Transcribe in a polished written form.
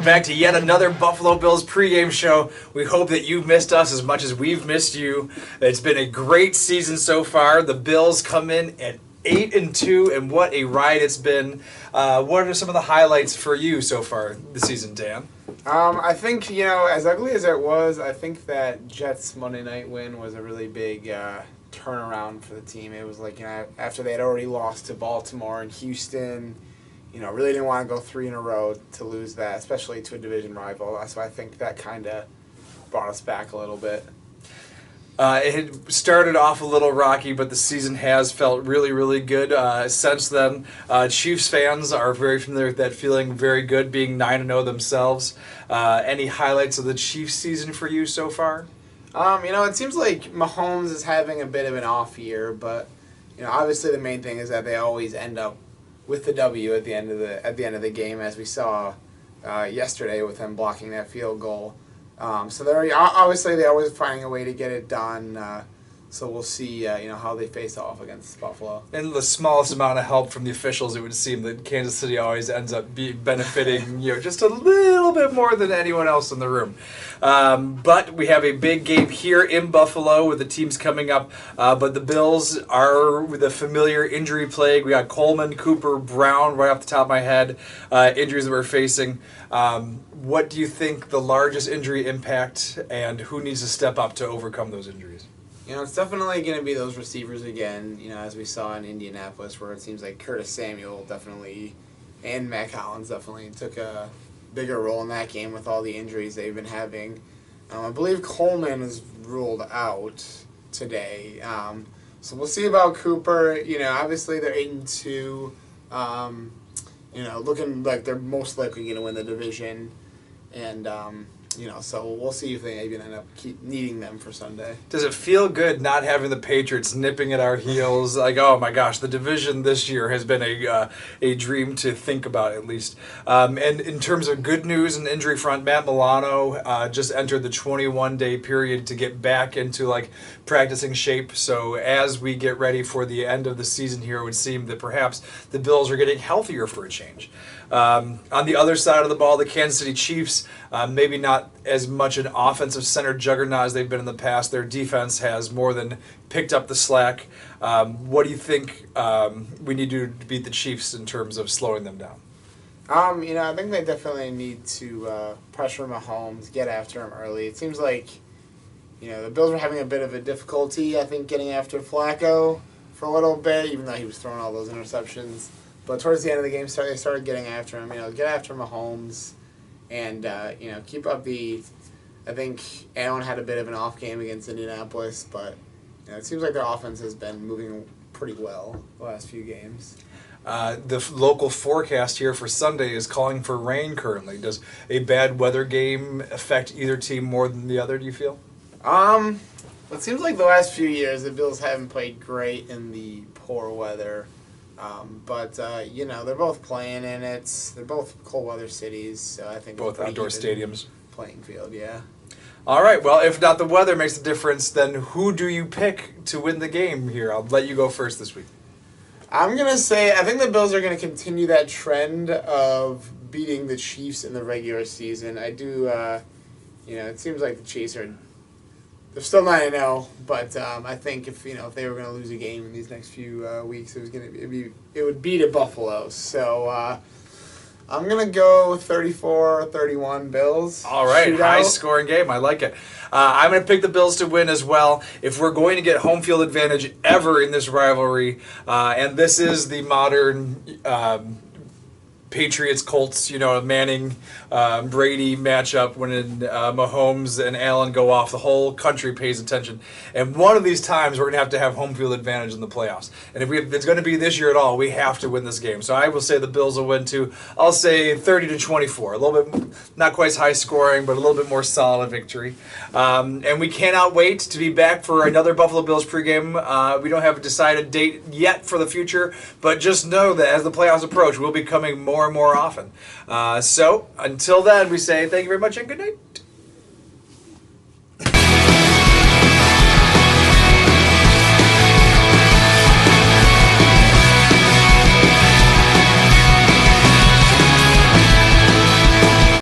back to yet another Buffalo Bills pregame show. We hope that you've missed us as much as we've missed you. It's been a great season so far. The Bills come in at 8-2, and what a ride it's been. What are some of the highlights for you so far this season, Dan? I think, as ugly as it was, I think that Jets Monday night win was a really big turnaround for the team. It was like, after they had already lost to Baltimore and Houston, really didn't want to go 3 in a row to lose that, especially to a division rival. So I think that kind of brought us back a little bit. It had started off a little rocky, but the season has felt really, really good since then. Chiefs fans are very familiar with that feeling, very good, being 9-0 themselves. Any highlights of the Chiefs season for you so far? It seems like Mahomes is having a bit of an off year, but obviously the main thing is that they always end up with the W at the end of the game, as we saw yesterday with them blocking that field goal. So they're obviously they're always finding a way to get it done. So we'll see, how they face off against Buffalo. And the smallest amount of help from the officials, it would seem that Kansas City always ends up benefiting, just a little bit more than anyone else in the room. But we have a big game here in Buffalo with the teams coming up. But the Bills are with a familiar injury plague. We got Coleman, Cooper, Brown, right off the top of my head, injuries that we're facing. What do you think the largest injury impact, and who needs to step up to overcome those injuries? It's definitely going to be those receivers again, as we saw in Indianapolis, where it seems like Curtis Samuel and Mack definitely took a bigger role in that game with all the injuries they've been having. I believe Coleman is ruled out today. So we'll see about Cooper. Obviously they're 8-2. Looking like they're most likely going to win the division. And, so we'll see if they even end up keep needing them for Sunday. Does it feel good not having the Patriots nipping at our heels? Like, oh my gosh, the division this year has been a dream to think about, at least. And in terms of good news and injury front, Matt Milano just entered the 21-day period to get back into practicing shape. So as we get ready for the end of the season here, it would seem that perhaps the Bills are getting healthier for a change. On the other side of the ball, the Kansas City Chiefs, maybe not as much an offensive center juggernaut as they've been in the past. Their defense has more than picked up the slack. What do you think we need to do to beat the Chiefs in terms of slowing them down? I think they definitely need to pressure Mahomes, get after him early. It seems like, the Bills were having a bit of a difficulty, I think, getting after Flacco for a little bit, even though he was throwing all those interceptions. But towards the end of the game, they started getting after him. Get after Mahomes, and keep up the. I think Allen had a bit of an off game against Indianapolis, but it seems like their offense has been moving pretty well the last few games. The local forecast here for Sunday is calling for rain currently. Does a bad weather game affect either team more than the other, do you feel? It seems like the last few years the Bills haven't played great in the poor weather. But they're both playing in it. They're both cold weather cities, so I think both outdoor stadiums. Playing field, yeah. All right, well, if not the weather makes a difference, then who do you pick to win the game here? I'll let you go first this week. I'm going to say I think the Bills are going to continue that trend of beating the Chiefs in the regular season. I do, it seems like the Chiefs they're still 9-0, but I think if they were going to lose a game in these next few weeks, it would be to Buffalo. So I'm going to go 34-31 Bills. All right, high-scoring game. I like it. I'm going to pick the Bills to win as well. If we're going to get home field advantage ever in this rivalry, and this is the modern Patriots, Colts, Manning, Brady matchup when Mahomes and Allen go off, the whole country pays attention. And one of these times we're going to have home field advantage in the playoffs. And if it's going to be this year at all, we have to win this game. So I will say the Bills will win too. I'll say 30-24. A little bit, not quite as high scoring, but a little bit more solid victory. And we cannot wait to be back for another Buffalo Bills pregame. We don't have a decided date yet for the future, but just know that as the playoffs approach, we'll be coming more and more often. So until then, we say thank you very much and good night.